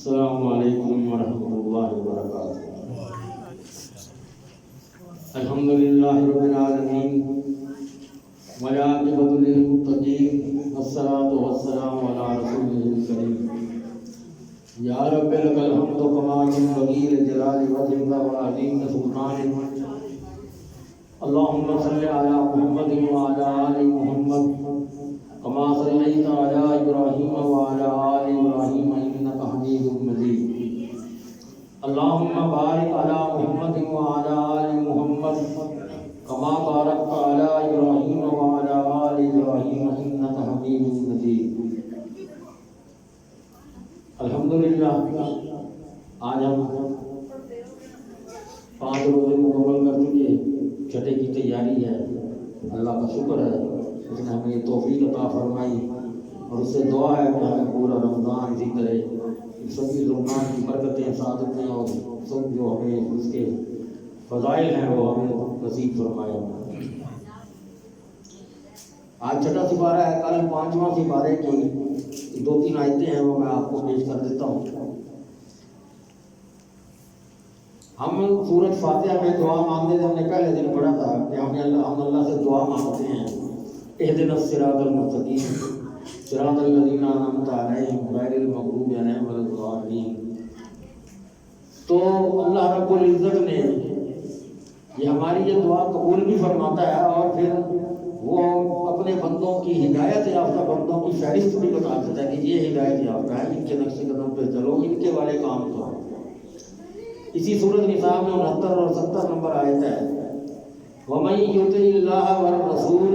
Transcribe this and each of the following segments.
السلام علیکم ورحمۃ اللہ وبرکاتہ۔ الحمدللہ رب العالمین والعاقبۃ للمتقین والصلاۃ والسلام علی رسولہ الکریم۔ یا رب لک الحمد کما ينبغي لجلال وجهك وعظیم سلطانک۔ اللهم صل علی محمد وعلی آل محمد كما صليت على إبراهيم وعلى آل إبراهيم إنك حميد مجيد۔ اللهم بارك على محمد وعلى آل محمد كما باركت على إبراهيم وعلى آل إبراهيم إنك حميد مجيد۔ الحمدللہ آج ہم 5 روزے مکمل کر چکے، چھٹے کی تیاری ہے۔ اللہ کا شکر ہے اس نے ہمیں یہ توفیق عطا فرمائی، اور اس سے دعا ہے کہ ہمیں پورا رمضان اسی طرح سبھی رمضان کی برکتیں سعادتیں اور سب جو ہمیں اس کے فضائل ہیں وہ ہمیں نصیب فرمائے۔ آج چھٹا سپارہ ہے، کل 5واں سپارے کی 2-3 آیتیں ہیں، وہ میں آپ کو پیش کر دیتا ہوں۔ ہم سورۃ فاتحہ میں دعا مانگتے تھے، ہم نے پہلے دن پڑھا تھا کہ ہم اللہ سے دعا مانگتے ہیں، اہدنا الصراط المستقیم صراط الذین انعمت علیہم غیر المغضوب علیہم ولا الضالین۔ تو اللہ رب العزت نے یہ ہماری یہ دعا قبول بھی فرماتا ہے، اور پھر وہ اپنے بندوں کی ہدایت یافتہ بندوں کی فہرست بھی بتا دیتا ہے کہ یہ ہدایت یافتہ ہے، ان کے نقش قدم پہ چلو، ان کے والے کام کرو۔ اسی سورۃ نساء میں 69 اور 70 نمبر آیت ہے، وَمَن يُطِعِ اللَّهَ وَالرَّسُولَ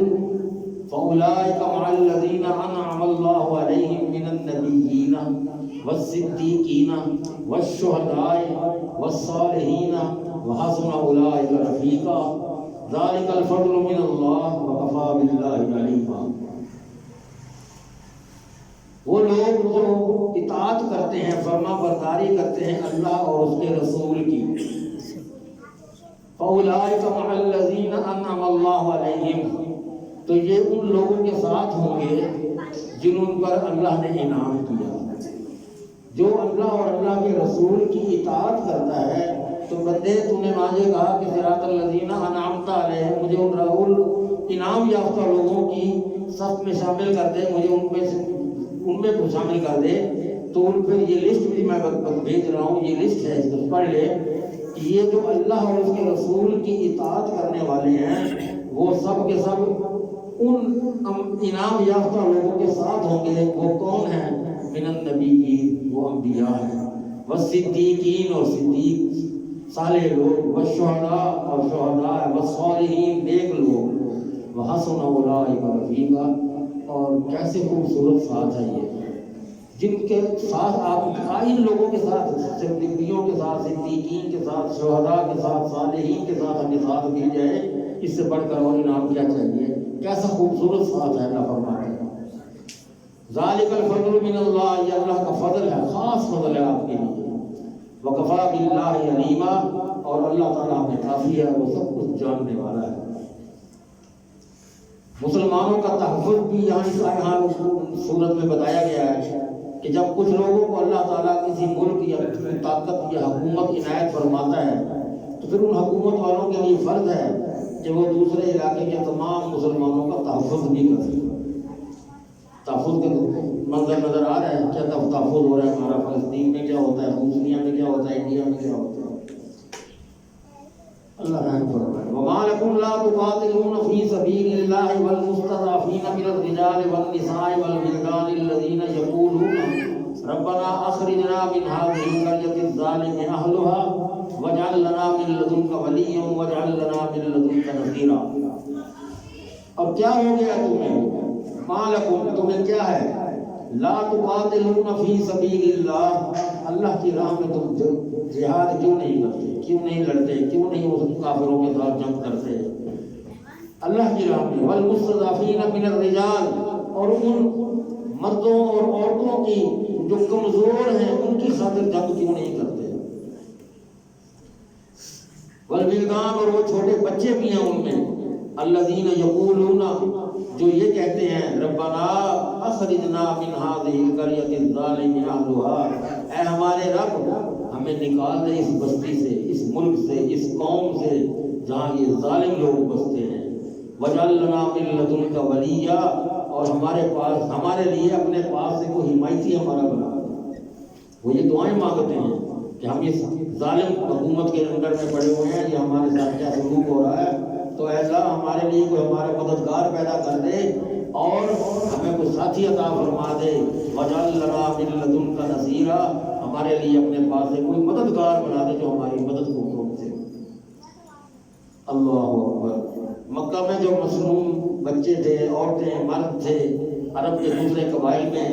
فَأُولَٰئِكَ مَعَ الَّذِينَ أَنْعَمَ اللَّهُ عَلَيْهِم مِّنَ النَّبِيِّينَ وَالصِّدِّيقِينَ وَالشُّهَدَاءِ وَالصَّالِحِينَ وَحَسُنَ أُولَٰئِكَ رَفِيقًا ذَلِكَ الْفَضْلُ مِنَ اللَّهِ وَكَفَىٰ بِاللَّهِ عَلِيمًا۔ وہ لوگ جو اطاعت کرتے ہیں، فرما برداری کرتے ہیں اللہ اور اس کے رسول کی، فَأُولَٰئِكَ مَعَ الَّذِينَ أَنْعَمَ اللَّهُ عَلَيْهِمْ، تو یہ ان لوگوں کے ساتھ ہوں گے جن پر اللہ نے انعام کیا۔ جو اللہ اور اللہ کے رسول کی اطاعت کرتا ہے تو بندے تو نے ماجے کہا کہ صراط الذین انعمت علیہم، مجھے ان رسول انعام یافتہ لوگوں کی صف میں شامل کر دے، مجھے ان میں شامل کر دے۔ تو ان پہ یہ لسٹ بھی میں بھیج رہا ہوں، یہ لسٹ ہے، اس کو پڑھ لے کہ یہ جو اللہ اور اس کے رسول کی اطاعت کرنے والے ہیں وہ سب کے سب ان انعام یافتہ لوگوں کے ساتھ ہوں گے۔ وہ کون ہیں؟ من النبیین، وہ انبیاء ہیں، والصدیقین، اور صدیق صالح لوگ، والشہداء، اور شہداء، والصالحین، نیک لوگ، وحسن اولئک رفیقا، اور کیسے خوبصورت ساتھ ہے یہ، جن کے ساتھ آپ ان لوگوں کے ساتھ، صدیقیوں کے ساتھ، صدیقین کے ساتھ، شہداء کے ساتھ، صالحین کے ساتھ ہمیں ساتھ مل جائے، اس سے بڑھ کر اور انعام کیا چاہیے؟ کیسا خوبصورت ساتھ ہے، اللہ فرماتے ہیں ذالک الفضل من اللہ، یہ اللہ کا فضل ہے، خاص فضل ہے آپ کے لیے۔ وکفیٰ باللہ علیما، اور اللہ تعالیٰ ہمیں کافی ہے، وہ سب کچھ جاننے والا ہے۔ مسلمانوں کا تحفظ بھی یہاں صورت میں بتایا گیا ہے کہ جب کچھ لوگوں کو اللہ تعالیٰ کسی ملک یا طاقت یا حکومت عنایت فرماتا ہے تو پھر ان حکومت والوں کے لیے فرض ہے کہ وہ دوسرے علاقے کے تمام مسلمانوں کا تحفظ بھی کریں۔ تحفظ کے منظر نظر آ رہا ہے، کیا تحفظ ہو رہا ہے ہمارا، فلسطین میں کیا ہوتا ہے، بوسنیا میں کیا ہوتا ہے، انڈیا میں کیا ہوتا ہے۔ اللہ رحم فرمائے۔ وَمَا لَكُمْ لَا تُقَاتِلُونَ فِي سَبِيلِ اللَّهِ وَالْمُسْتَضْعَفِينَ مِنَ الرِّجَالِ وَالنِّسَاءِ وَالْوِلْدَانِ الَّذِينَ يَقُولُونَ رَبَّنَا أَخْرِجْنَا مِنْ هَٰذِهِ الْقَرْيَةِ الظَّالِمِ أَهْلُهَا وَاجْعَل لَّنَا مِن لَّدُنكَ وَلِيًّا وَاجْعَل لَّنَا مِن لَّدُنكَ نَصِيرًا۔ اب کیا ہو گیا تمہیں؟ مَا لَكُمْ، تمہیں کیا ہے؟ لا تقاتلون فی سبیل اللہ، اللہ کی راہ میں تم جہاد کیوں نہیں کرتے، کیوں نہیں لڑتے، کیوں نہیں اس کافروں کے ساتھ جنگ کرتے اللہ کی راہ میں؟ والمستضعفین من الرجال، اور ان مردوں اور عورتوں کی جو کمزور ہیں ان کی خاطر جنگ کیوں نہیں کرتے؟ والولدان، اور وہ چھوٹے بچے بھی ہیں ان میں، الذین یقولون، جو یہ کہتے ہیں ربنا اخرجنا من هذه القرية الظالم اهلها، اے ہمارے رب ہمیں نکال دے اس بستی سے، اس ملک سے، اس قوم سے جہاں یہ ظالم لوگ بستے ہیں، وجعل لنا من لدنک ولیا، اور ہمارے لیے اپنے پاس سے کوئی حمایتی ہمارا بنا۔ وہ یہ دعائیں مانگتے ہیں کہ ہم اس ظالم حکومت کے اندر میں پڑے ہوئے ہیں، یہ ہمارے ساتھ کیا سلوک ہو رہا ہے، تو اے اللہ ہمارے لیے کوئی ہمارا مددگار پیدا کر دے اور ہمیں کوئی ساتھی عطا فرما دے، وجعل لنا من لدنک نصیرا، ہمارے لیے اپنے پاس سے کوئی مددگار بنا دے جو ہماری مدد کو پہنچے۔ اللہ اکبر۔ مکہ میں جو مظلوم بچے تھے، عورتیں، مرد تھے عرب کے دوسرے قبائل میں،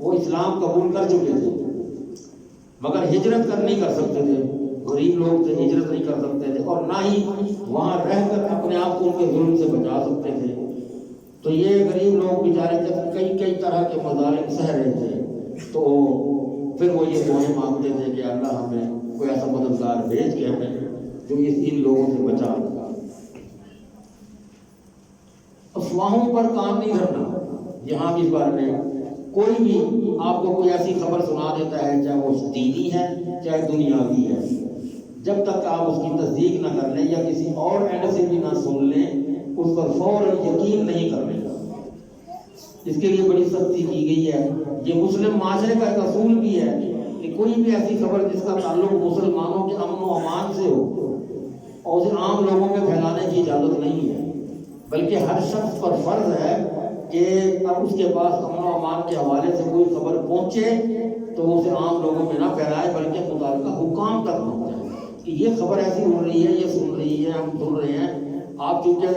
وہ اسلام قبول کر چکے تھے مگر ہجرت نہیں کر سکتے تھے، غریب لوگ تھے، ہجرت نہیں کر سکتے تھے اور نہ ہی وہاں رہ کر اپنے آپ کو ان کے ظلم سے بچا سکتے تھے۔ تو یہ غریب لوگ بیچارے کئی طرح کے مظالم سہ رہے تھے، تو پھر وہ یہ دعائیں مانگتے تھے کہ اللہ ہمیں کوئی ایسا مددگار بھیج کے ہمیں جو ان لوگوں سے بچا لے۔ افواہوں پر کام نہیں کرنا۔ یہاں بھی اس بارے میں کوئی بھی آپ کو کوئی ایسی خبر سنا دیتا ہے، چاہے وہ دینی ہے چاہے دنیاوی ہے، جب تک آپ اس کی تصدیق نہ کر لیں یا کسی اور اینڈ سے بھی نہ سن لیں، اس پر فوراً یقین نہیں کرنے کا۔ اس کے لیے بڑی سختی کی گئی ہے۔ یہ مسلم معاشرے کا ایک اصول بھی ہے کہ کوئی بھی ایسی خبر جس کا تعلق مسلمانوں کے امن و امان سے ہو اور اسے عام لوگوں میں پھیلانے کی اجازت نہیں ہے، بلکہ ہر شخص پر فرض ہے کہ اب اس کے پاس امن و امان کے حوالے سے کوئی خبر پہنچے تو اسے عام لوگوں میں نہ پھیلائے بلکہ متعلقہ حکام تک پہنچائے کہ یہ خبر ایسی ہو رہی ہے، یہ سن رہی ہے، ہم سن رہے ہیں۔ آپ چونکہ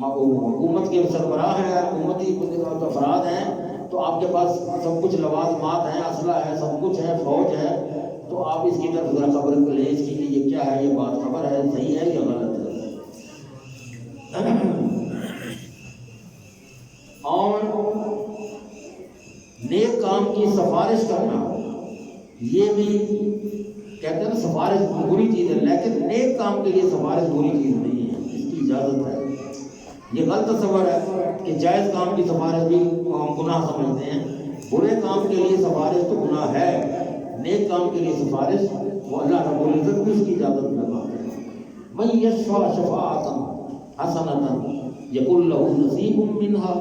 حکومت کے سربراہ ہیں، حکومتی افراد ہیں، تو آپ کے پاس سب کچھ لوازمات ہیں، اسلحہ ہے، سب کچھ ہے، فوج ہے، تو آپ اس کی طرف ذرا خبر کو لیں اس کی کہ یہ کیا ہے، یہ بات خبر ہے، صحیح ہے یا غلط ہے۔ اور نیک کام کی سفارش کرنا، یہ بھی کہتے ہیں نا سفارش بری چیز ہے، لیکن نیک کام کے لیے سفارش بری چیز نہیں ہے، اس کی اجازت ہے۔ یہ غلط تصور ہے کہ جائز کام کی سفارش بھی ہم گناہ سمجھتے ہیں، برے کام کے لیے سفارش تو گناہ ہے، نیک کام کے لیے سفارش وہ اللہ رب العزت بھی اس کی اجازت لگاتے ہیں۔ من یشفع شفاعۃ حسنۃ یکن لہ نصیب منہا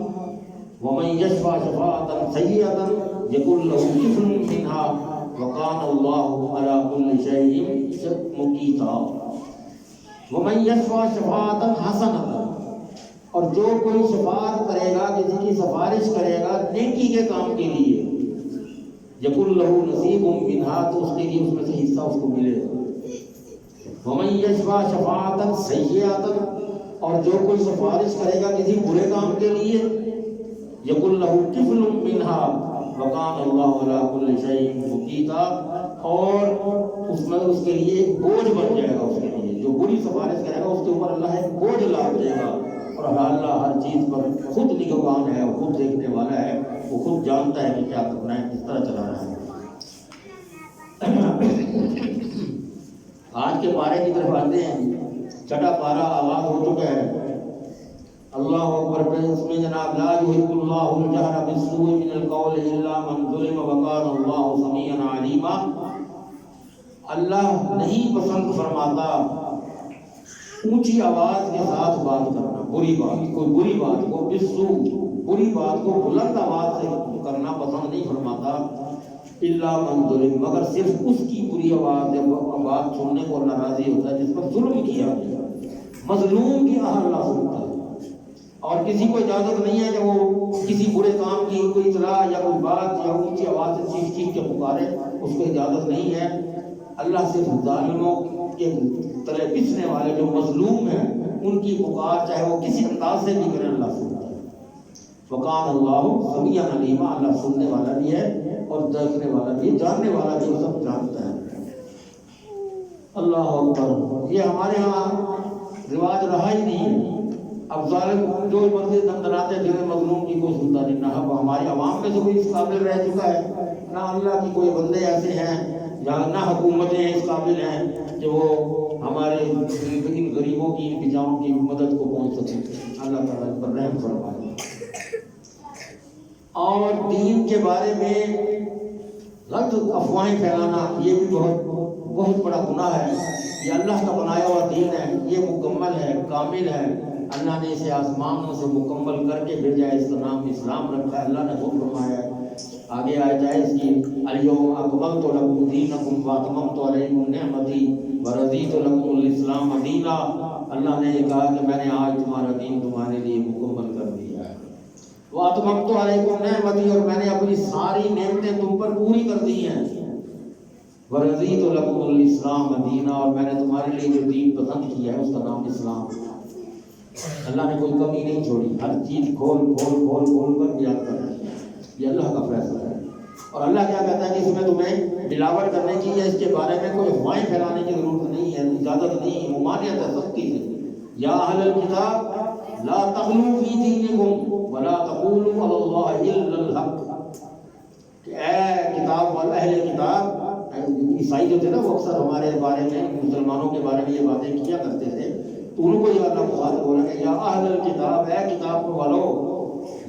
ومن یشفع شفاعۃ سیئۃ یکن لہ کفل منہا وکان اللہ علی کل شیء مقیتا۔ ومن یشفع شفاعۃ حسنۃ، اور جو کوئی شفاعت کرے گا، کسی کی سفارش کرے گا نیکی کے کام کے لیے، یکن لہ نصیب منہا، تو اس کے لیے اس میں سے حصہ اس کو ملے گا۔ ومن یشفع شفاعۃ سیئۃ، اور جو کوئی سفارش کرے گا کسی برے کام کے لیے، یکن لہ کفل منہا وکان اللہ علی کل شیء مقیتا، اور اس میں اس کے لیے ایک بوجھ بن جائے گا، اس کے لیے جو بری سفارش کرے گا اس کے اوپر اللہ ایک بوجھ لاد دے گا، اور اللہ ہر چیز پر خود نگہبان ہے، خود دیکھنے والا ہے، وہ خود جانتا ہے کہ کیا کرنا ہے، کس طرح چلانا ہے۔ آج کے پارے کی طرف آتے ہیں، چھٹا پارا آغاز ہو چکا ہے۔ اللہ اکبر پہ اس میں جناب لا یحب اللہ الجہر بالسوء من القول الا من ظلم وکان اللہ سمیعا علیما۔ اللہ نہیں پسند فرماتا اونچی آواز کے ساتھ بات کرنا، بری بات، کوئی بری بات کو بالسوء، بری بات کو بلند آواز سے کرنا پسند نہیں فرماتا، الا من ظلم، مگر صرف اس کی بری آواز سے بات سننے کو ناراضی ہوتا ہے جس پر ظلم کیا گیا، مظلوم کی آہ اللہ سنتا ہے۔ اور کسی کو اجازت نہیں ہے کہ وہ کسی برے کام کی کوئی اطلاع یا کوئی بات یا اونچی آواز سے چیخ چیخ کے پکارے، اس کو اجازت نہیں ہے۔ اللہ صرف ظالموں کے تلے پسنے والے جو مظلوم ہیں ان کی پکار چاہے وہ کسی انداز سے بھی کریں، اللہ سنتا ہے۔ وکان اللہ سمیعا علیما، اللہ سننے والا بھی ہے اور دیکھنے والا بھی، جاننے والا بھی، وہ سب جانتا ہے۔ اللہ اکبر۔ یہ ہمارے ہاں رواج رہا ہی نہیں ہے اب ظالم جو بندے دندناتے پھر مظلوم کی کوئی سنتا نہیں، نہ ہماری عوام میں سے کوئی اس قابل رہ چکا ہے، نہ اللہ کی کوئی بندے ایسے ہیں یا نہ حکومتیں اس قابل ہیں کہ وہ ہمارے ان غریبوں کی ان بچاؤں کی مدد کو پہنچ سکیں۔ اللہ تعالیٰ پر رحم فرمائے۔ اور دین کے بارے میں غلط افواہیں پھیلانا یہ بھی بہت بڑا گناہ ہے۔ یہ اللہ کا بنایا ہوا دین ہے، یہ مکمل ہے، کامل ہے، اللہ نے اسے آسمانوں سے مکمل کر کے بھیجا ہے، اس کا نام اسلام رکھا ہے، اللہ نے خود فرمایا ہے۔ آگے آئے جائے اس کی الیوم اکملت لکم دینکم واتممت علیکم نعمتی ورضیت لکم الاسلام دینا۔ اللہ نے کہا کہ میں نے آج تمہارا دین تمہارے لیے مکمل کر دیا ہے، واتممت علیکم نعمتی، اور میں نے اپنی ساری نعمتیں تم پر پوری کر دی ہیں، ورضیت لکم الاسلام دینا، اور میں نے تمہارے لیے جو دین پسند کیا ہے اس کا نام اسلام۔ اللہ نے کوئی کمی نہیں چھوڑی، ہر چیز کھول کر بیان کر رہی ہے، یہ اللہ کا فیصلہ ہے۔ اور اللہ کیا کہتا ہے کہ اس میں تمہیں ملاوٹ کرنے کی یا اس کے بارے میں کوئی افواہیں پھیلانے کی ضرورت نہیں ہے، اجازت نہیں ہے، ممانعت ہے سختی سے۔ یا اہل الکتاب لا تغلوا فی دینکم ولا تقولوا علی اللہ الا الحق، کہ اے کتاب والے اہل کتاب، عیسائی جو تھے نا وہ اکثر ہمارے بارے میں مسلمانوں کے بارے میں یہ باتیں کیا کرتے تھے، تو ان کو یہ اللہ مخاطب بولا کہ یا اہل الکتاب، اے کتاب والو،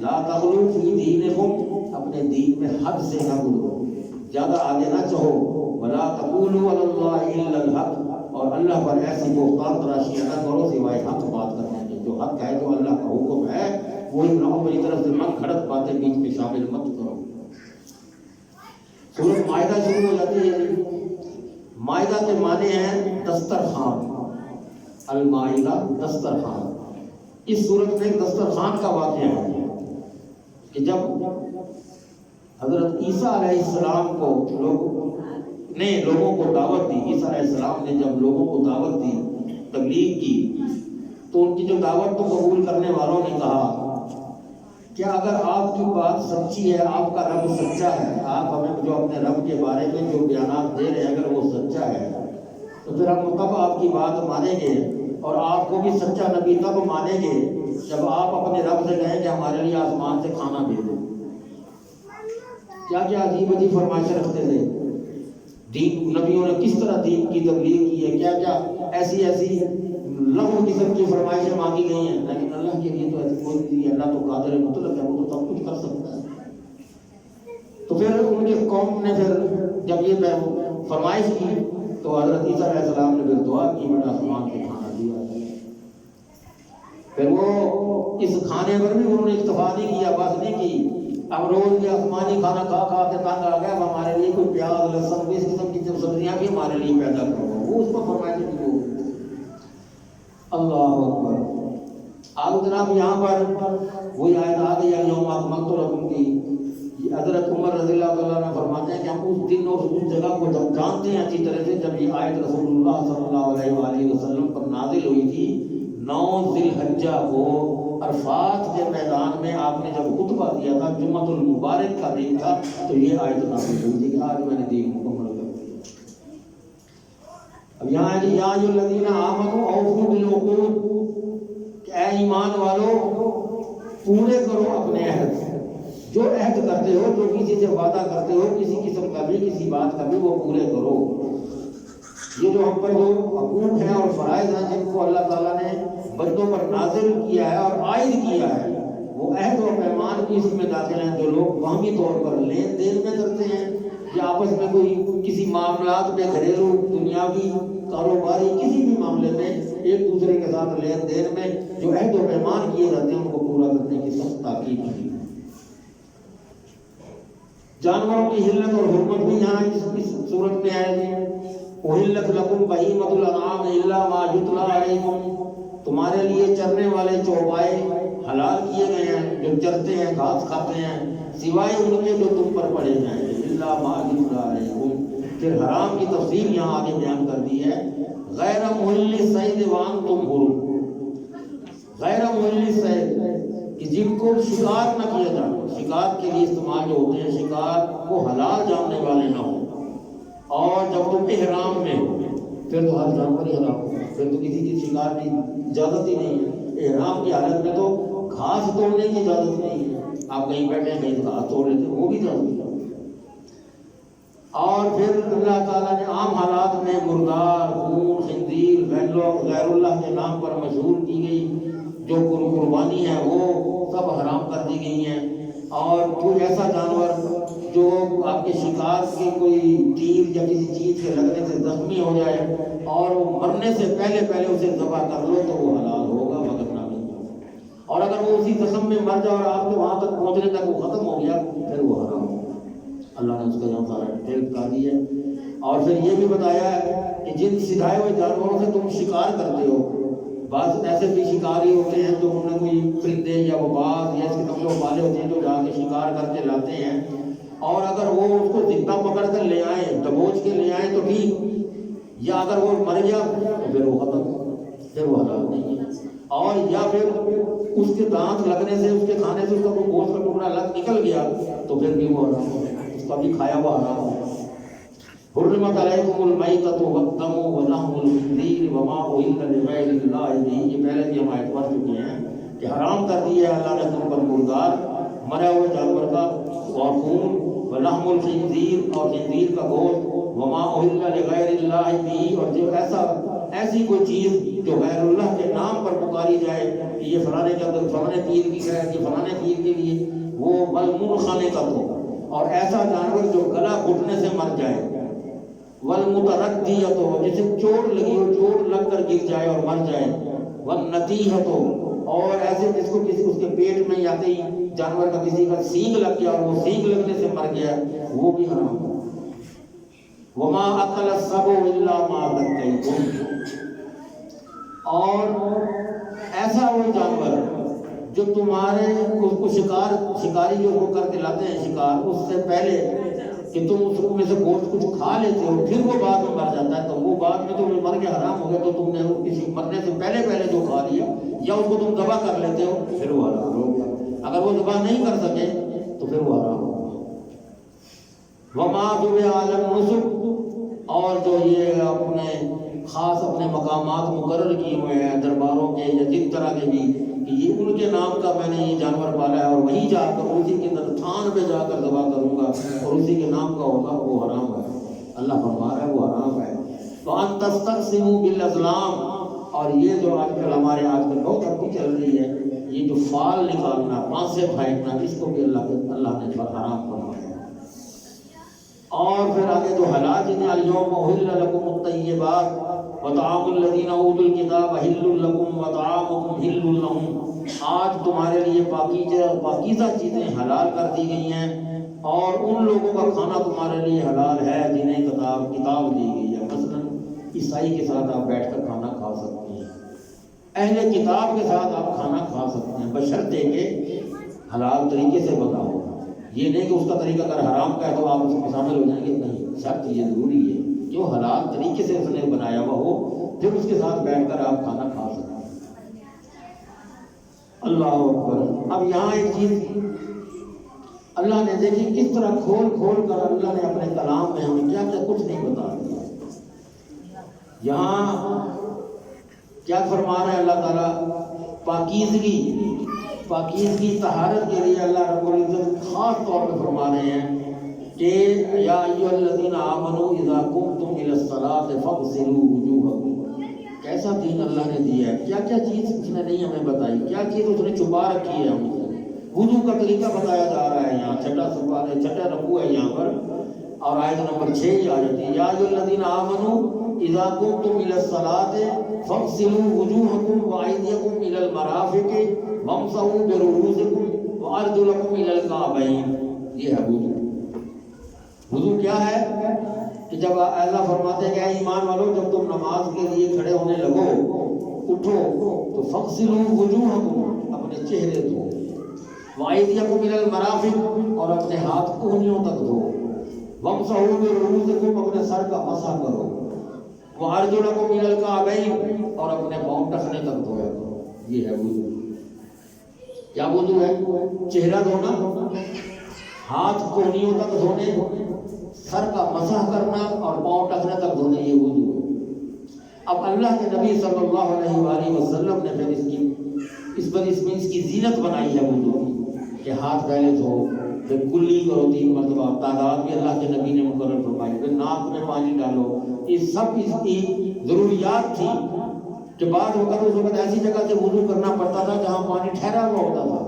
لا تغلوا فی دینکم، اپنے دین میں حد سے نہ گزرو، زیادہ آگے نہ چہو، ولا تقولوا علی اللہ الا الحق، اور اللہ پر ایسی بہتان تراشی نہ کرو سوائے حق بات کرنے کی، جو حق ہے، جو اللہ کا حکم ہے، وہی اپنی طرف سے مت کھڑک باتیں بیچ میں شامل مت کرو۔ سورۃ مائدہ شروع ہو جاتی ہے۔ مائدہ کے معنی ہیں دسترخوان، المائدہ دسترخوان۔ اس صورت میں دسترخوان کا واقعہ ہے کہ جب حضرت عیسیٰ علیہ السلام کو لوگوں کو دعوت دی، عیسیٰ علیہ السلام نے جب لوگوں کو دعوت دی، تبلیغ کی، تو ان کی جو دعوت کو قبول کرنے والوں نے کہا کہ اگر آپ کی بات سچی ہے، آپ کا رب سچا ہے، آپ ہمیں جو اپنے رب کے بارے میں جو بیانات دے رہے ہیں اگر وہ سچا ہے تو پھر ہم کب آپ کی بات مانیں گے، اور آپ کو بھی سچا نبی تب مانیں گے جب آپ اپنے رب سے کہیں کہ ہمارے لیے آسمان سے کھانا بھیجو۔ کیا کیا عجیب عجیب فرمائشیں رکھتے تھے، دین نبیوں نے کس طرح دین کی تبلیغ کی ہے، کیا کیا ایسی لغو قسم کی فرمائشیں مانگی گئی ہیں، لیکن اللہ کے لیے تو ایسی کوئی نہیں، اللہ تو قادر مطلق ہے، وہ تو سب کچھ کر سکتا ہے۔ تو پھر ان کے قوم نے پھر جب یہ فرمائش کی تو حضرت عیسیٰ علیہ السلام نے پھر دعا کی، بڑا آسمان سے کھانا دیا۔ پھر وہ اس کھانے پر بھی انہوں نے اکتفا نہیں کیا، بس نہیں کی، اب روز یہ آسمانی کھانا کھا کھا کے تنگ آ گیا، اب ہمارے لیے کوئی پیاز لہسن اس قسم کی سبزیاں بھی ہمارے لیے پیدا کرو، وہ اس پر فرمائش کی۔ اللہ اکبر۔ آج جناب یہاں پر وہی آیت آ گئی یوم اکملت لکم کی، حضرت عمر رضی اللہ عنہ نے فرماتے ہیں کہ ہم اس دن اور اس جگہ کو جب جانتے ہیں اچھی طرح سے جب یہ آیت رسول اللہ صلی اللہ علیہ وآلہ وسلم پر نازل ہوئی تھی 9 ذی الحجہ کو، عرفات کے میدان میں آپ نے جب خطبہ دیا تھا، جمعۃ المبارک کا دن تھا، تو یہ آیت نازل ہوئی تھی کہ آج میں نے دین مکمل کر دیا۔ اب یہاں ہے کہ یا ایھا الذین آمنوا اوفوا بالعقود، کہ اے ایمان والو پورے کرو اپنے عہد، جو عہد کرتے ہو، جو کسی سے وعدہ کرتے ہو، کسی قسم کا بھی، کسی بات کا بھی، وہ پورے کرو۔ یہ جو ہم پر جو حقوق ہیں اور فرائض ہیں جن کو اللہ تعالیٰ نے بندوں پر نازل کیا ہے اور عائد کیا ہے، وہ عہد و پیمان بھی اس میں داخل ہیں۔ جو لوگ باہمی طور پر لین دین میں کرتے ہیں یا آپس میں کوئی کسی معاملات میں، گھریلو، دنیاوی، کاروباری، کسی بھی معاملے میں ایک دوسرے کے ساتھ لین دین میں جو عہد و پیمان کیے جاتے ہیں ان کو پورا کرنے کی سخت تاکید کی۔ جانوروں کی حلت اور حرمت بھی یہاں اس صورت میں آئے گی۔ احلت لکم بہیمۃ الانعام الا ما یتلی علیکم، تمہارے لیے چرنے والے چوپائے حلال کیے گئے ہیں، جو چرتے ہیں، گھاس کھاتے ہیں، سوائے ان کے جو تم پر پڑے ہیں، الا ما یتلی علیکم۔ پھر حرام کی تفصیل یہاں آگے بیان کر دی ہے، غیر محل الصید وانتم حرم، غیر محل الصید، کہ جن کو شکار نہ کیا جائے، شکار کے لیے استعمال جو ہوتے ہیں، شکار کو حلال جاننے والے نہ ہوں، اور جب تم احرام میں ہو پھر تو ہر جانور ہی حرام ہو، پھر تو کسی کی شکار کی اجازت ہی نہیں ہے۔ احرام کی حالت میں تو گھاس توڑنے کی اجازت نہیں ہے. آپ کہیں بیٹھے ہیں کہیں گھاس توڑ لیتے وہ بھی اجازت نہیں. اور پھر اللہ تعالیٰ نے عام حالات میں مردار، خون، خنزیر، بھیڑوں غیر اللہ کے نام پر مشہور کی گئی جو قربانی ہے وہ سب حرام کر دی گئی ہیں. اور کوئی ایسا جانور جو آپ کے شکار کی کوئی تیر یا کسی چیز کے لگنے سے زخمی ہو جائے اور وہ مرنے سے پہلے اسے ذبح کر لو تو وہ حلال ہوگا مگر نہ نہیں. اور اگر وہ اسی قسم میں مر جائے اور آپ کے وہاں تک پہنچنے تک وہ ختم ہو گیا پھر وہ حرام ہوگا. اللہ نے اس کا یہاں سارا ڈیٹیل بتا دی ہے. اور پھر یہ بھی بتایا ہے کہ جن سکھائے ہوئے جانوروں سے تم شکار کرتے ہو، بعض ایسے بھی شکاری ہوتے ہیں جو انہوں نے کوئی پرندے یا وہ باز یا اس قسم کے پالے ہوتے ہیں جو جا کے شکار کر کے لاتے ہیں، اور اگر وہ اس کو زندہ پکڑ کر لے آئیں، دبوچ کے لے آئیں تو ٹھیک، یا اگر وہ مر گیا تو پھر وہ ختم، پھر وہ حلال نہیں ہے. اور یا پھر اس کے دانت لگنے سے، اس کے کھانے سے اس کا کوئی گوشت کا ٹکڑا لگ نکل گیا تو پھر بھی وہ حرام ہے، اس کا بھی کھایا ہوا حرام ہے. حرمت علیکم المیتۃ والدم ولحم الخنزیر وما اہل لغیر اللہ بہ. یہ پہلے بھی ہم آیت پڑھ چکے ہیں کہ حرام کر دیا ہے اللہ نے تم پر مردار، مرے ہوئے جانور کا اور خون، ولحم الخنزیر اور خنزیر کا گوشت، وما اہل لغیر اللہ بہ، اور جو ایسی کوئی چیز جو غیر اللہ کے نام پر پکاری جائے کہ یہ فلانے کے اندر فلانے پیر کی ہے، کہ فلانے پیر کے لیے، وہ والمنخنقۃ، اور ایسا جانور جو گلا گھٹنے سے مر جائے، والمتردیۃ، جسے چوٹ لگی ہو، چوٹ لگ کر گر جائے اور مر جائے، والنتیحۃ، اور ایسے جس کو کسی اس کے پیٹ میں یا کہیں جانور کا کسی کا سینگ لگ گیا اور وہ سینگ لگنے سے مر گیا وہ بھی حرام ہے. وما اکل السبع الا ما ذکیتم، اور ایسا وہ جانور جو تمہارے اس کو شکاری جو وہ کر کے لاتے ہیں شکار، اس سے پہلے کہ تم اس میں سے گوشت کچھ کھا لیتے ہو پھر وہ بعد میں مر جاتا ہے تو وہ بعد میں تو مر کے حرام ہو گیا، تو تم نے کسی مرنے سے پہلے جو کھا لیا یا اس کو تم ذبح کر لیتے ہو پھر وہ حرام ہو گیا. اگر وہ ذبح نہیں کر سکے تو پھر وہ حرام ہو گیا. وما ذبح علی النسک، اور جو یہ اپنے خاص اپنے مقامات مقرر کیے ہوئے ہیں درباروں کے یا جن طرح کے بھی کہ یہ ان کے نام کا میں نے یہ جانور پالا ہے اور وہیں جا کر اسی کے اندر تھان پہ جا کر ذبح کروں گا اور اسی کے نام کا ہوگا، وہ حرام ہے. اللہ فرما رہا ہے وہ حرام ہے. وَأَن تَسْتَقْسِمُوا بِالْأَزْلَامِ، اور یہ جو آج کل ہمارے بہت اب بھی چل رہی ہے یہ جو فال نکالنا، پانسے پھینکنا، اس کو بھی اللہ نے حرام فرمایا. اور پھر آگے جو حلال جنہیں اليوم احل لکم الطیبات وطعام الذین اوتوا الکتاب حل لکم وطعامکم حل لہم، آج تمہارے لیے پاکیزہ چیزیں حلال کر دی گئی ہیں اور ان لوگوں کا کھانا تمہارے لیے حلال ہے جنہیں کتاب دی گئی ہے. مثلا عیسائی کے ساتھ آپ بیٹھ کر کھانا کھا سکتے ہیں، اہل کتاب کے ساتھ آپ کھانا کھا سکتے ہیں بشرطے کہ حلال طریقے سے بنا ہو. یہ نہیں کہ اس کا طریقہ اگر حرام کا ہے تو آپ اس میں شامل ہو جائیں گے، نہیں، شرط یہ ضروری ہے جو حلال طریقے سے اس نے بنایا ہوا ہو پھر اس کے ساتھ بیٹھ کر آپ کھانا کھا سکتے ہیں. اللہ اکبر. اب یہاں ایک چیز اللہ نے دیکھی کس طرح کھول کر اللہ نے اپنے کلام میں ہمیں کیا کچھ نہیں بتا دیا. یہاں کیا فرما رہا ہے اللہ تعالیٰ؟ پاکیزگی طہارت کے لیے اللہ رب العزت خاص طور پہ فرما رہے ہیں کہ یا ایھا الذین آمنوا اذا قمتم الی الصلاۃ فاغسلوا وجوہکم. کیسا دین اللہ نے دیا ہے، کیا کیا چیز اس نے نہیں ہمیں بتائی، کیا چیز اس نے چھپا رکھی ہے ہم سے. وضو کا طریقہ بتایا جا رہا ہے یہاں، چھٹا رکوع ہے یہاں پر، اور آیت نمبر 6 یہ آ جاتی ہے یا ایھا الذین آمنوا اذا قمتم الی الصلاۃ فاغسلوا وجوہکم وایدیکم الی المرافق وامسحوا برؤوسکم وارجلکم الی الکعبین. یہ ہے وضو کیا ہے کہ جب اللہ فرماتے ہیں کہ اے ایمان والو جب تم نماز کے لیے کھڑے ہونے لگو، اٹھو تو فاغسلوا وجوہکم، اپنے چہرے دھو، وایدیکم الی المرافق، اور اپنے ہاتھ کونیوں تک دھو، وامسحوا برؤوسکم، اپنے سر کا مسح کرو، وارجلکم الی الکعبین، اور اپنے پاؤں ٹخنے تک دھویا کرو. یہ ہے وضو. کیا وضو ہے؟ چہرہ دھونا، ہاتھ کونیوں تک دھونے، سر کا مسح کرنا اور پاؤں ٹخنے تک دھونے، یہ وضو ہے. اب اللہ کے نبی صلی اللہ علیہ وآلہ وسلم نے پھر اس کی اس میں اس کی زینت بنائی ہے وضو کی کہ ہاتھ پہلے دھو، پھر کلی کرو 3 مرتبہ، تعداد بھی اللہ کے نبی نے مقرر فرمائی، پھر ناک میں پانی ڈالو. یہ سب اس کی ضروریات تھی کہ بعض وقت اس وقت ایسی جگہ سے وضو کرنا پڑتا تھا جہاں پانی ٹھہرا ہوا ہوتا تھا.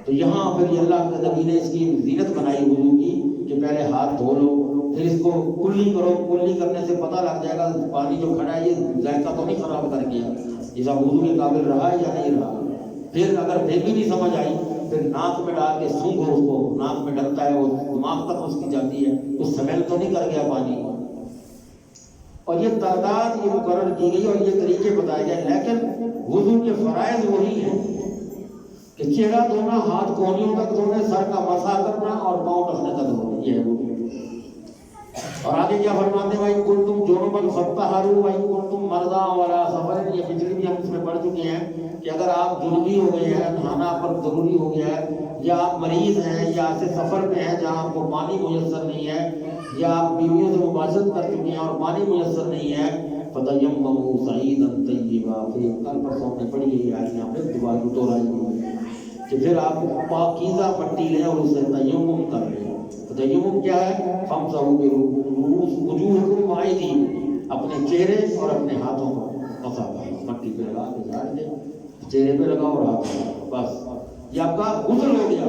تو یہاں پھر یہ اللہ کے نبی نے اس کی زینت بنائی وضو کی کہ پہلے ہاتھ دھو لو، پھر اس کو کلی کرو. کلی کرنے سے پتہ لگ جائے گا پانی جو کھڑا ہے یہ ذائقہ تو نہیں خراب کر گیا، یہ سب وضو کے قابل رہا ہے یا نہیں رہا. پھر اگر پھر بھی نہیں سمجھ آئی پھر ناک میں ڈال کے سونگھو اس کو، ناک میں ڈلتا ہے وہ دماغ تک اس کی جاتی ہے، اس سمیل تو نہیں کر گیا پانی. اور یہ تعداد یہ مقرر کی گئی اور یہ طریقے بتائے گئے. لیکن وضو کے فرائض وہی ہیں کہ چہرہ دھونا، ہاتھ کونیوں تک دھونے، سر کا مسح کرنا اور پاؤں ٹخنے تک دھونے، یہ ہے وضو. اور آگے کیا فرماتے ہیں بھائی کنتم جنبا فطہروا وان کنتم مرضى وعلى سفر. یہ پچھلی بھی ہم اس میں پڑھ چکے ہیں کہ اگر آپ جنبی ہو گئے ہیں، نہانا پر ضروری ہو گیا ہے، یا آپ مریض ہیں، یا ایسے سفر پہ ہیں جہاں آپ کو پانی میسر نہیں ہے، یا آپ بیویوں سے مباشرت کر چکے ہیں اور پانی میسر نہیں ہے، فتیمموا صعیدا طیبا. پھر کل پرسوں ہم نے پڑھی ہے یہ آیت، یہاں پہ دوبارہ دوہرائی گئی کہ پھر آپ پاکیزہ مٹی لیں اور اسے تیمم کر لیں. تیمم کیا ہے؟ فامسحوا برؤوس وجوہکم وایدیکم، اپنے چہرے اور اپنے ہاتھوں کو مسح کرو، مٹی پہ لگا کے جھاڑ دیں، چہرے پہ لگاؤ اور ہاتھ لگاؤ، بس یہ آپ کا غسل ہو گیا.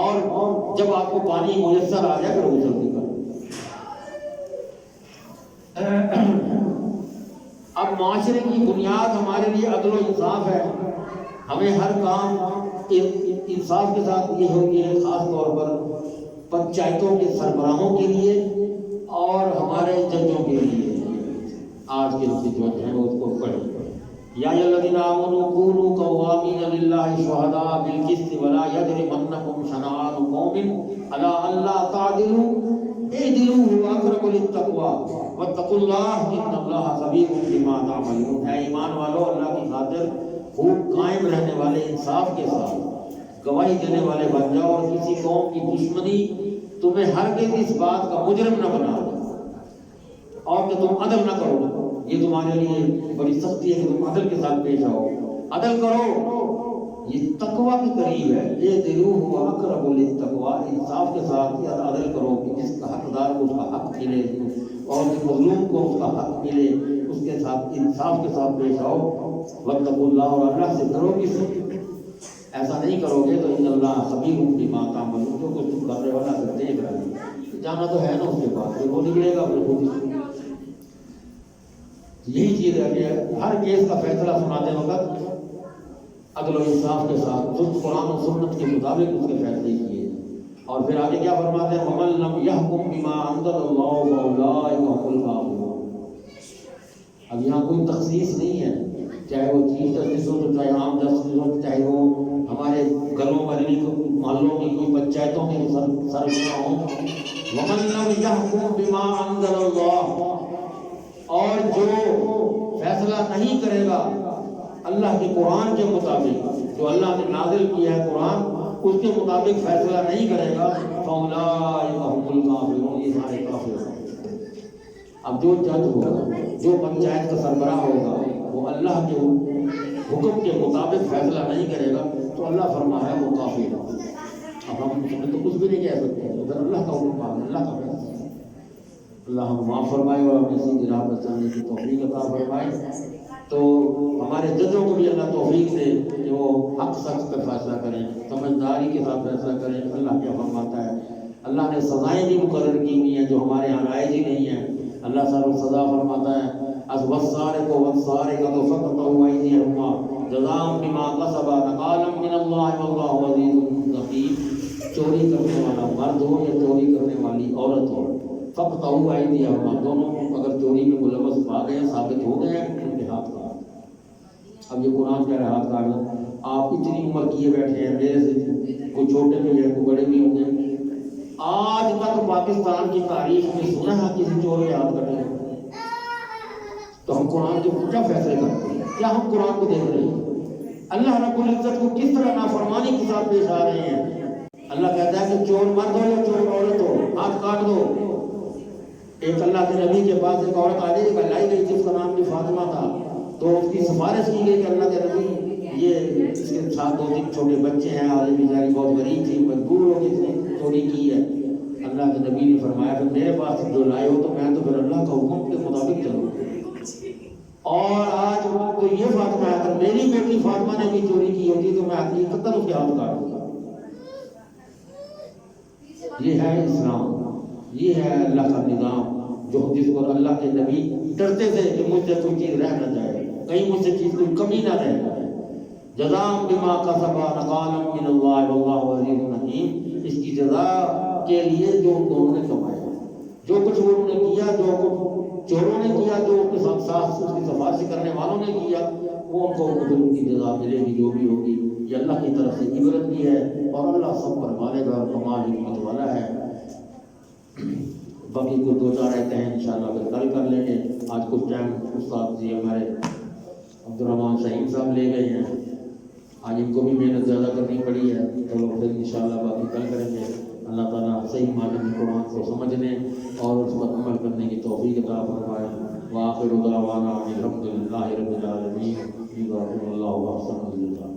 اور جب آپ کو پانی میسر آ جائے پھر غسل بھی کرو. اب معاشرے کی بنیاد ہمارے لیے عدل و انصاف ہے. ہمیں ہر کام انصاف کے ساتھ یہ ہوگی ہے، خاص طور پر پنچایتوں کے سربراہوں کے لیے اور ہمارے ججوں کے لیے. آج کے جو ہیں وہ اس کو پڑھیں. یا ایھا الذین آمنوا کونوا قوامین للہ شہداء بالقسط ولا یجرمنکم شنآن قوم علی الا تعدلوا اعدلوا هو اقرب للتقوی واتقوا اللہ ان اللہ خبیر بما تعملون. اے ایمان والو، اللہ کی خاطر خوب قائم رہنے والے، انصاف کے ساتھ گواہی دینے والے بن جاؤ، اور کسی قوم کی دشمنی تمہیں ہرگز اس بات کا مجرم نہ بنا دے اور کہ تم عدل نہ کرو. یہ تمہارے لیے بڑی سختی ہے کہ تم عدل کے ساتھ پیش آؤ، عدل کرو، یہ تقوی کے قریب ہے. یہ دلو ہوا اقرب للتقوی، انصاف کے ساتھ عدل کرو کہ جس کا حقدار کو اس کا حق ملے اور مظلوم کو اس کا حق ملے، اس کے ساتھ انصاف کے ساتھ پیش آؤ. واتقوا اللہ، اور اللہ سے ڈرو بھی. ایسا نہیں کرو گے تو ان اللہ خبیر بما تعملون، جو کچھ تم کر رہے ہو اللہ سے دیکھ رہا ہے. جانا تو ہے نا اس کے بعد، وہ نکلے گا پھر خود ہی. یہی چیز ہے کہ ہر کیس کا فیصلہ سناتے وقت عدل و انصاف کے ساتھ خود قرآن و سنت کے مطابق اس کے فیصلے کیے. اور پھر آگے کیا فرماتے ہیں؟ وَمَن لَّمْ يَحْكُم بِمَا أَنزَلَ اللَّهُ فَأُولَٰئِكَ هُمُ الْكَافِرُونَ. اب یہاں کوئی تخصیص نہیں ہے، چاہے وہ چیف جسٹس ہو، چاہے عام جسٹس ہو، چاہے وہ ہمارے گھروں محلوں کی کوئی پنچایتوں کے سربراہ ہوں. وَمَن لَّمْ يَحْكُم بِمَا أَنزَلَ اللَّهُ، اور جو فیصلہ نہیں کرے گا اللہ کے قرآن کے مطابق، جو اللہ نے نازل کیا ہے قرآن، اس کے مطابق فیصلہ نہیں کرے گا، فَأُولَٰئِکَ هُمُ الْكَافِرُونَ، یہ سارے کافر ہیں. اب جو جج ہوگا، جو پنچایت کا سربراہ ہوگا، وہ اللہ کے حکم کے مطابق فیصلہ نہیں کرے گا تو اللہ فرمایا وہ کافر ہے. اب ہم تو کچھ بھی نہیں کہہ سکتے، ادھر اللہ کا حکم ہے، اللہ کا فیصلہ. اللہ ہم معاف فرمائے اور ہمیں سیدھی راہ پر چلنے کی توفیق عطا فرمائے. تو ہمارے ججوں کو بھی اللہ توفیق دے کہ وہ حق سچ پر فیصلہ کریں، سمجھداری کے ساتھ فیصلہ کریں. اللہ کیا فرماتا ہے؟ اللہ نے سزائیں بھی مقرر کی ہوئی ہیں جو ہمارے یہاں رائج ہی نہیں ہیں. اللہ سر سزا فرماتا ہے وَالسَّارِقُ وَالسَّارِقَةُ فَاقْطَعُوا أَيْدِيَهُمَا جَزَاءً بِمَا كَسَبَا نَكَالًا مِّنَ اللَّهِ وَاللَّهُ عَزِيزٌ حَكِيمٌ. چوری کرنے والا مرد ہو یا چوری کرنے والی عورت ہو، فَاقْطَعُوا أَيْدِيَهُمَا، دونوں اگر چوری میں ملوث پا گئے، ثابت ہو گئے ہیں، ان کے ہاتھ کاٹ. اب یہ قرآن کہہ رہا ہے ہاتھ کاٹنا. آپ اتنی عمر کیے بیٹھے ہیں، میرے سے کوئی چھوٹے بھی ہیں، کوئی بڑے بھی ہوں گے. آج تک پاکستان کی تاریخ میں سنا ہے کسی چور کے ہاتھ کٹے؟ تو ہم قرآن کے کیا فیصلے کرتے ہیں؟ کیا ہم قرآن کو دیکھ رہے ہیں؟ اللہ رب العزت کو کس طرح نافرمانی کے ساتھ پیش آ رہے ہیں. اللہ کہتا ہے کہ چور مرد ہو یا چور عورت ہو، ہاتھ کاٹ دو. ایک اللہ کے نبی کے پاس ایک عورت لائی گئی جس کا نام بھی فاطمہ تھا. تو اس کی سفارش کی گئی کہ اللہ کے نبی یہ اس کے ساتھ 2-3 چھوٹے بچے ہیں اور یہ بیچاری بہت غریب تھی, مجبور ہو کے اس نے چوری کی ہے. اللہ کے نبی نے فرمایا کہ میرے پاس جو لائے ہو تو میں تو پھر اللہ کا حکم کے مطابق چلوں. اور آج تو یہ فاطمہ ہے, اگر میری بیٹی فاطمہ نے بھی چوری کی ہوتی تو میں حقیقتاً اس کے ہاتھ کاٹ دوں گا. یہ ہے اسلام, یہ ہے اللہ کا نظام, جو جس کو اللہ کے نبی ڈرتے تھے کہ مجھ سے کوئی چیز رہ نہ جائے, کہیں مجھ سے چیز کوئی کمی نہ رہ جائے. جزاء بما کسبا نکالا من اللہ واللہ عزیز حکیم. اس کی جزا کے لیے جو ان دونوں نے کمایا, جو کچھ انہوں نے کیا, جو کچھ چوروں نے کیا, جو ان کے ساتھ ساتھ اس کی سفارش کرنے والوں نے کیا, وہ ان کو ان کی جزا ملے گی جو بھی ہوگی. یہ اللہ کی طرف سے عبرت بھی ہے اور اللہ سب پر غالب اور کمال حکمت والا ہے. باقی کچھ 2-4 رہتے ہیں انشاءاللہ پھر کل کر لیں گے. آج کچھ ٹائم استاد جی ہمارے عبدالرحمان شہید صاحب لے گئے ہیں, آج ان کو بھی محنت زیادہ کرنی پڑی ہے, تو پھر انشاءاللہ باقی کل کریں گے. اللہ تعالیٰ صحیح معنی میں قرآن کو سمجھنے اور اس پر عمل کرنے کی توفیق عطا فرمائے. وآخر دعوانا الحمد للہ رب العالمین. اللہ